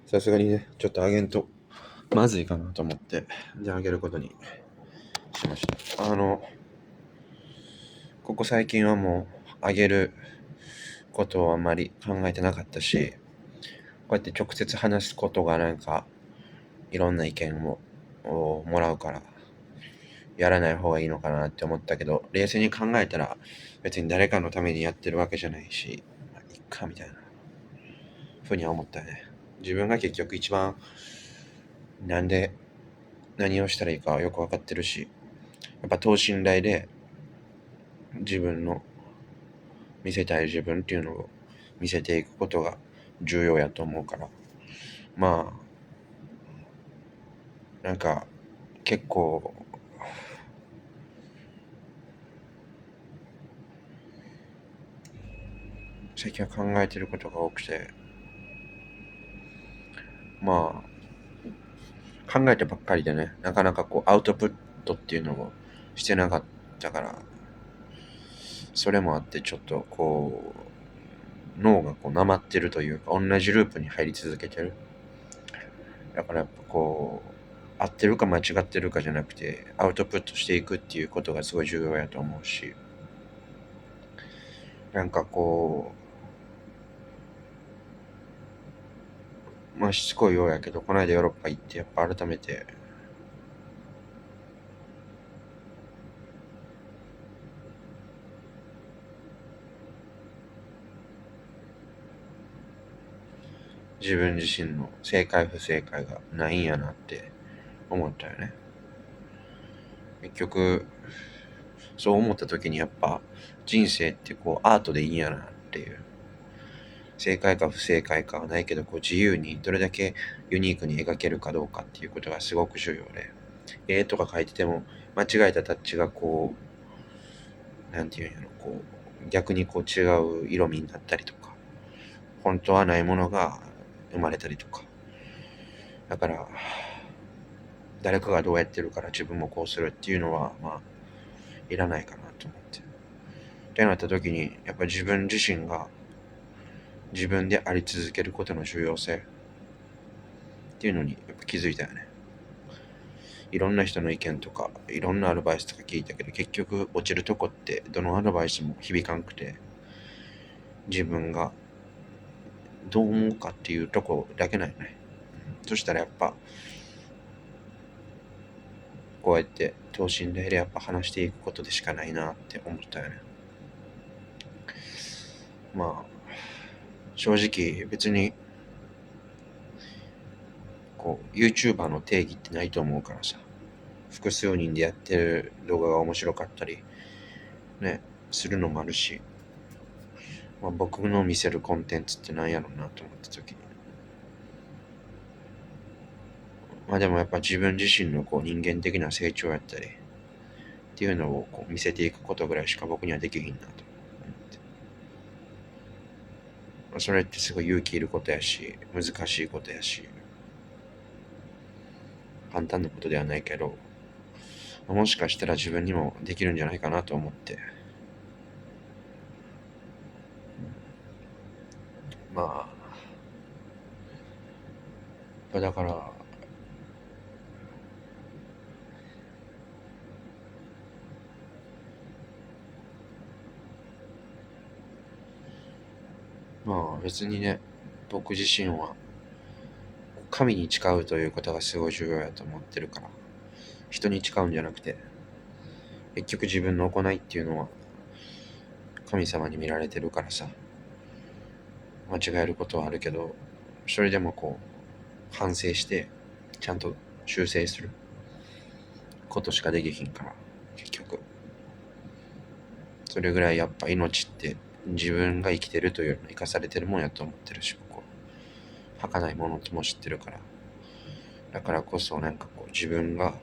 さすがにね、ちょっとあげんとまずいかなと思って、じゃああげることにしました。ここ最近はもうあげることをあんまり考えてなかったし、こうやって直接話すことがなんかいろんな意見をもらうから、やらない方がいいのかなって思ったけど、冷静に考えたら別に誰かのためにやってるわけじゃないし、まあ、いっかみたいなふうには思ったよね。自分が結局一番なんで何をしたらいいかよくわかってるし、やっぱ等身大で自分の見せたい自分っていうのを見せていくことが重要やと思うから、まあなんか結構最近は考えてることが多くて、まあ考えてばっかりでね、なかなかこうアウトプットっていうのをしてなかったから、それもあってちょっとこう脳がこうなまってるというか、同じループに入り続けてる。だからやっぱこう合ってるか間違ってるかじゃなくて、アウトプットしていくっていうことがすごい重要やと思うし、なんかこう、まあしつこいようやけど、この間ヨーロッパ行ってやっぱ改めて自分自身の正解不正解がないんやなって思ったよね。結局そう思った時にやっぱ人生ってこうアートでいいんやなっていう、正解か不正解かはないけど、こう自由にどれだけユニークに描けるかどうかっていうことがすごく重要で、絵とか描いてても間違えたタッチがこうなんていうんやろ、こう逆にこう違う色味になったりとか、本当はないものが生まれたりとか、だから誰かがどうやってるから自分もこうするっていうのはまあいらないかなと思って。ってなった時にやっぱり自分自身が自分であり続けることの重要性っていうのにやっぱ気づいたよね。いろんな人の意見とかいろんなアドバイスとか聞いたけど、結局落ちるとこってどのアドバイスも響かんくて、自分がどう思うかっていうとこだけなんよね。そしたらやっぱこうやって等身大でやっぱ話していくことでしかないなって思ったよね。まあ正直別にこう YouTuber の定義ってないと思うからさ、複数人でやってる動画が面白かったりねするのもあるし、まあ、僕の見せるコンテンツって何やろうなと思った時に、まあでもやっぱ自分自身のこう人間的な成長やったりっていうのをこう見せていくことぐらいしか僕にはできひんなと思って、まあ、それってすごい勇気いることやし難しいことやし簡単なことではないけど、もしかしたら自分にもできるんじゃないかなと思って、まあだからまあ別にね、僕自身は神に誓うということがすごい重要やと思ってるから、人に誓うんじゃなくて、結局自分の行いっていうのは神様に見られてるからさ、間違えることはあるけど、それでもこう反省してちゃんと修正することしかできひんから、結局それぐらいやっぱ命って自分が生きてるというよりも生かされてるもんやと思ってるし、僕は儚いものとも知ってるから、だからこそなんかこう自分が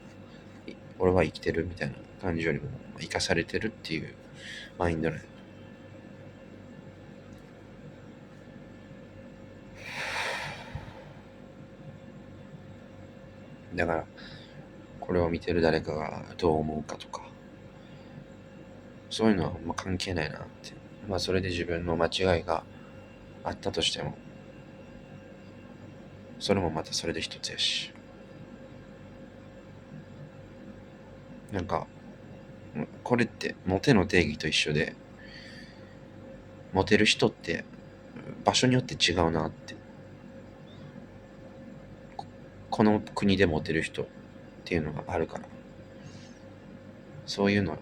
俺は生きてるみたいな感じよりも生かされてるっていうマインドね。だからこれを見てる誰かがどう思うかとか、そういうのはほんま関係ないなって。まあそれで自分の間違いがあったとしても、それもまたそれで一つやし、なんかこれってモテの定義と一緒で、モテる人って場所によって違うなって。この国でモテる人っていうのがあるから、そういうの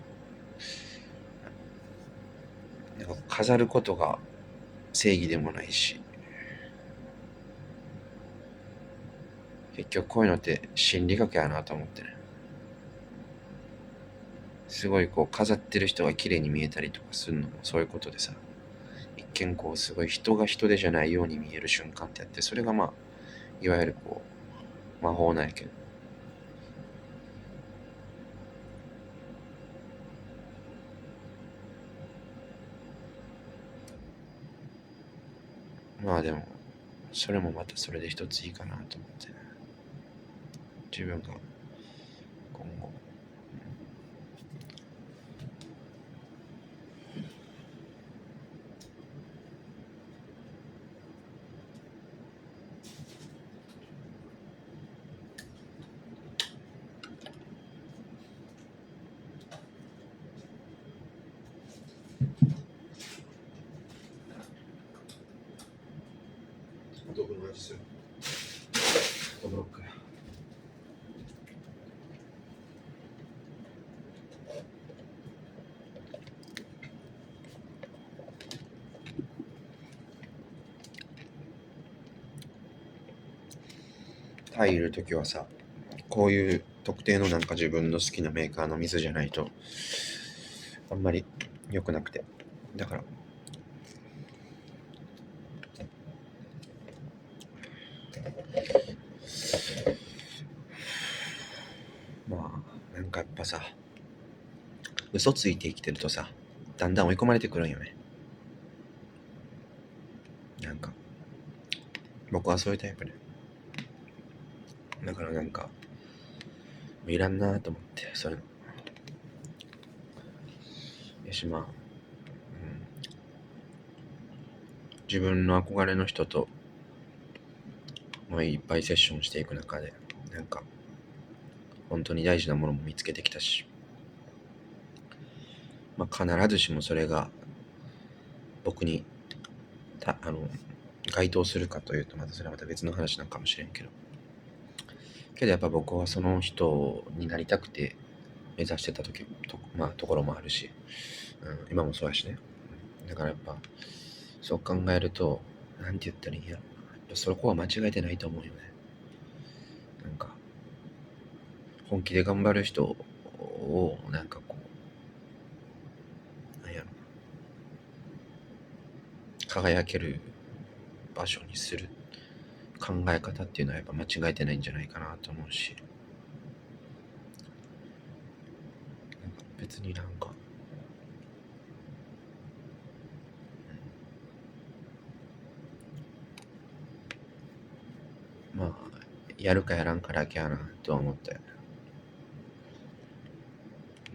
なんか飾ることが正義でもないし、結局こういうのって心理学やなと思ってね。すごいこう飾ってる人が綺麗に見えたりとかするのもそういうことでさ、一見こうすごい人が人手じゃないように見える瞬間ってあって、それがまあいわゆるこう魔法なんやけど、まあでもそれもまたそれで一ついいかなと思ってね、自分が今後どこの味する驚くや。タイいるときはさ、こういう特定のなんか自分の好きなメーカーの水じゃないとあんまり良くなくて、だからまあなんかやっぱさ、嘘ついて生きてるとさ、だんだん追い込まれてくるんよね。なんか僕はそういうタイプで、だからなんかもういらんなと思って、そういうのやし、まあ、自分の憧れの人と、まあ、いっぱいセッションしていく中で、なんか本当に大事なものも見つけてきたし、まあ、必ずしもそれが僕に該当するかというと、またそれはまた別の話なんかもしれんけど、やっぱ僕はその人になりたくて目指してたところもあるし、今もそうやしね。だからやっぱそう考えると、なんて言ったらいいんやろ。やっぱそこは間違えてないと思うよね。なんか本気で頑張る人をなんかこう、なんやろ、輝ける場所にする考え方っていうのはやっぱ間違えてないんじゃないかなと思うし、なんか別になんか、まあやるかやらんかだけやなとは思ったよね。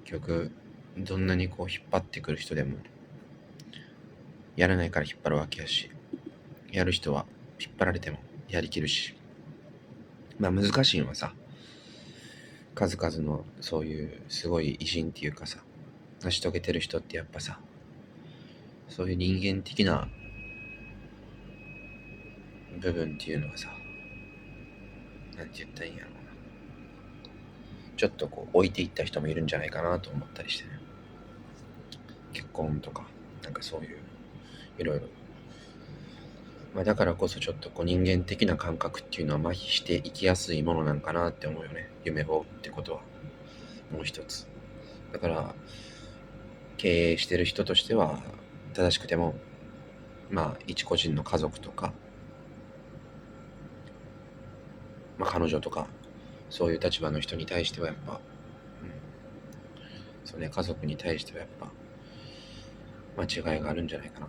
結局どんなにこう引っ張ってくる人でもやらないから引っ張るわけやし、やる人は引っ張られてもやりきるし、まあ難しいのはさ、数々のそういうすごい偉人っていうかさ、成し遂げてる人ってやっぱさ、そういう人間的な部分っていうのはさ、なんて言ったらいいんやろうな、ちょっとこう置いていった人もいるんじゃないかなと思ったりしてね。結婚とかなんかそういういろいろ、まあだからこそちょっとこう人間的な感覚っていうのは麻痺していきやすいものなんかなって思うよね、夢を追うってことは。もう一つだから、経営してる人としては正しくても、まあ一個人の家族とか、まあ彼女とか、そういう立場の人に対してはやっぱ、そうね、家族に対してはやっぱ間違いがあるんじゃないかな。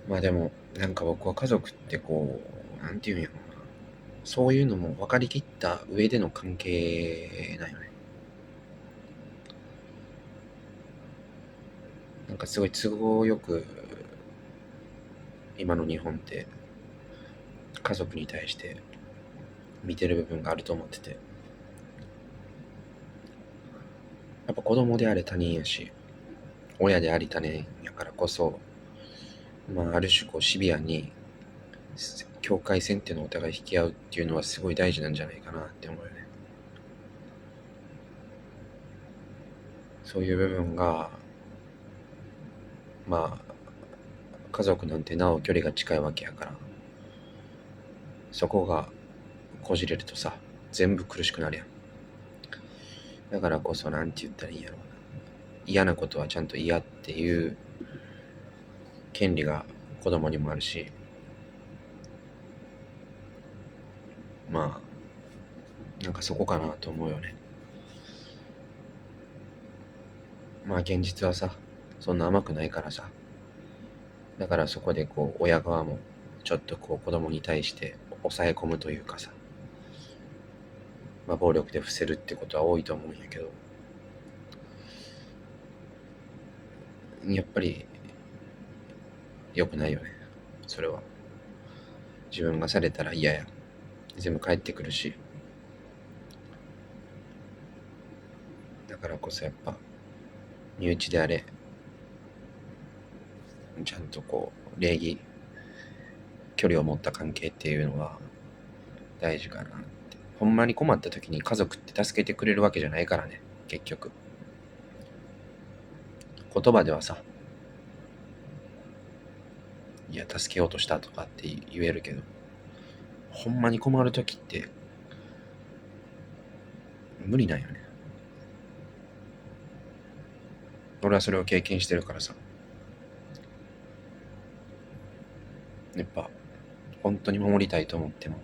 まあでもなんか僕は家族ってこう、なんていうんやろうな、そういうのも分かりきった上での関係なんよね。なんかすごい都合よく今の日本って家族に対して見てる部分があると思ってて、やっぱ子供であれ他人やし、親であり他人やからこそ、ある種シビアに境界線っていうのをお互い引き合うっていうのはすごい大事なんじゃないかなって思うよね。そういう部分が、家族なんてなお距離が近いわけやから、そこがこじれるとさ、全部苦しくなるやん。だからこそなんて言ったらいいんやろうな。嫌なことはちゃんと嫌っていう権利が子供にもあるし、なんかそこかなと思うよね。現実はさ、そんな甘くないからさ。だからそこで親側もちょっと子供に対して抑え込むというかさ、暴力で伏せるってことは多いと思うんやけど、やっぱり良くないよね。それは。自分がされたら嫌や。全部返ってくるし。だからこそやっぱ、身内であれ、ちゃんと礼儀、距離を持った関係っていうのは大事かなって。ほんまに困った時に家族って助けてくれるわけじゃないからね、結局。言葉ではさ、いや、助けようとしたとかって言えるけど、ほんまに困る時って無理なんよね。俺はそれを経験してるからさ。やっぱ、本当に守りたいと思っても、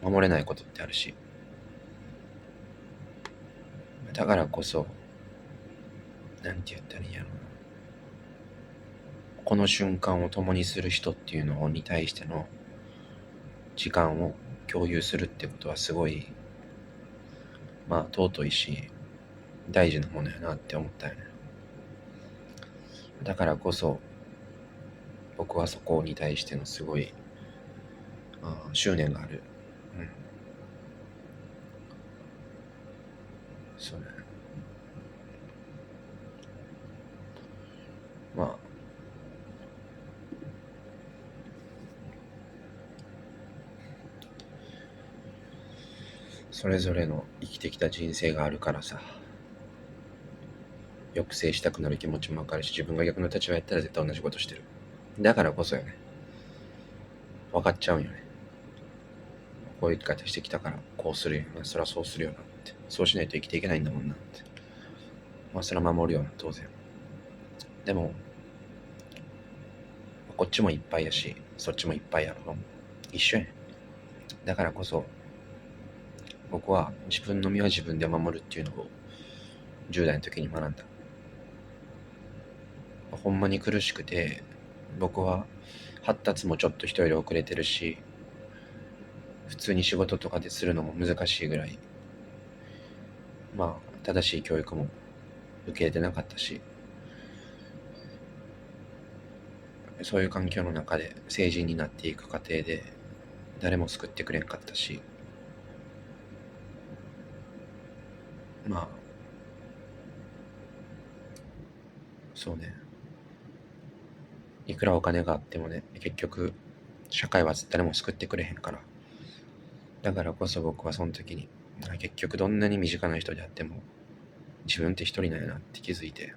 守れないことってあるし。だからこそ、なんて言ったらいいんやろうな。この瞬間を共にする人っていうのに対しての時間を共有するってことはすごい、尊いし、大事なものやなって思ったよね。だからこそ、僕はそこに対してのすごい、執念がある。うん。そうね。まあ、それぞれの生きてきた人生があるからさ、抑制したくなる気持ちもわかるし、自分が逆の立場やったら絶対同じことしてる。だからこそよね。分かっちゃうんよね。こういう生き方してきたからこうするよな。そりゃそうするよなって。そうしないと生きていけないんだもんなって。それは守るよな、当然。でも、こっちもいっぱいやし、そっちもいっぱいやろ。一緒やん。だからこそ、僕は自分の身は自分で守るっていうのを10代の時に学んだ。ほんまに苦しくて、僕は発達もちょっと人より遅れてるし、普通に仕事とかでするのも難しいぐらい、正しい教育も受け入れてなかったし、そういう環境の中で成人になっていく過程で誰も救ってくれんかったし、そうね。いくらお金があってもね、結局社会は誰も救ってくれへんから。だからこそ僕はその時に、結局どんなに身近な人であっても自分って一人なんやなって気づいて、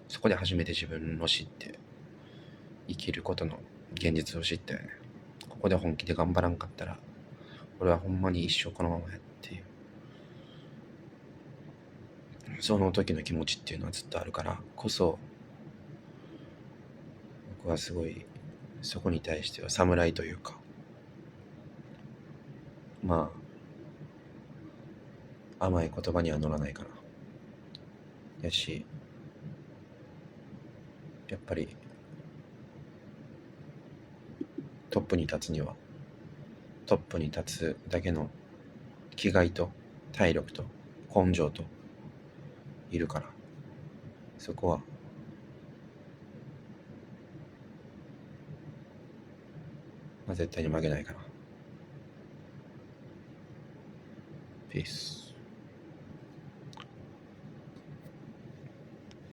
そこで初めて自分を知って生きることの現実を知ったよね。ここで本気で頑張らんかったら俺はほんまに一生このままやっていう、その時の気持ちっていうのはずっとあるからこそ、僕はすごいそこに対しては侍というか、甘い言葉には乗らないかな。やし、やっぱりトップに立つには、トップに立つだけの気概と体力と根性といるから、そこはまあ絶対に負けないかな。ピース。